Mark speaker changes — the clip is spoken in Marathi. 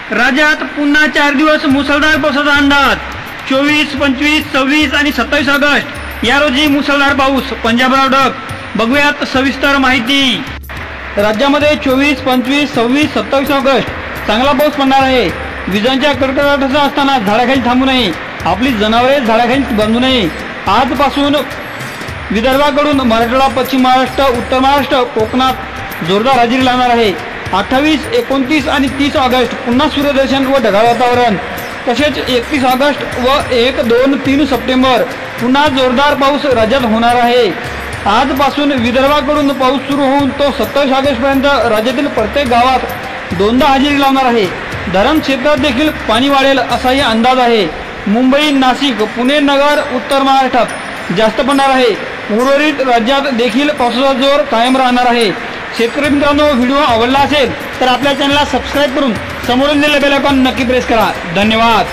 Speaker 1: राज्यात पुन्हा 4 दिवस मुसळधार पावसाचा अंदाज। 24, 25, 26 आणि 27 ऑगस्ट या रोजी मुसळधार पाऊस पंजाबराव डक। बघूयात सविस्तर माहिती। राज्यामध्ये 24, 25, 26, 27 ऑगस्ट चांगला पाऊस पडणार आहे। विजांच्या कडकडाटासह असताना झाडाखाली थांबू नये, आपली जनावरे झाडाखाली बांधू नये। आजपासून विदर्भाकडून मराठवाडा, पश्चिम महाराष्ट्र, उत्तर महाराष्ट्र, कोकणात जोरदार हजेरी लावणार आहे। 28, 29 आणि 30 ऑगस्ट पुन्हा सूर्यदर्शन व ढगाळ वातावरण। तसेच 31 ऑगस्ट व 1, 2, 3 सप्टेंबर पुन्हा जोरदार पाऊस राज्यात होणार आहे। आजपासून विदर्भाकडून पाऊस सुरू होऊन तो 27 ऑगस्टपर्यंत राज्यातील प्रत्येक गावात दोनदा हजेरी लावणार आहे। धरण क्षेत्रात देखील पाणी वाढेल असाही अंदाज आहे। मुंबई, नाशिक, पुणे, नगर, उत्तर महाराष्ट्रात जास्त पडणार आहे। उर्वरित राज्यात देखील पावसाचा जोर कायम राहणार आहे। शेतकरी मित्रांनो, व्हिडिओ आवडला असेल तर आपल्या चॅनलला सबस्क्राईब करून समोरून दिलेले बेल आयकॉन नक्की प्रेस करा। धन्यवाद।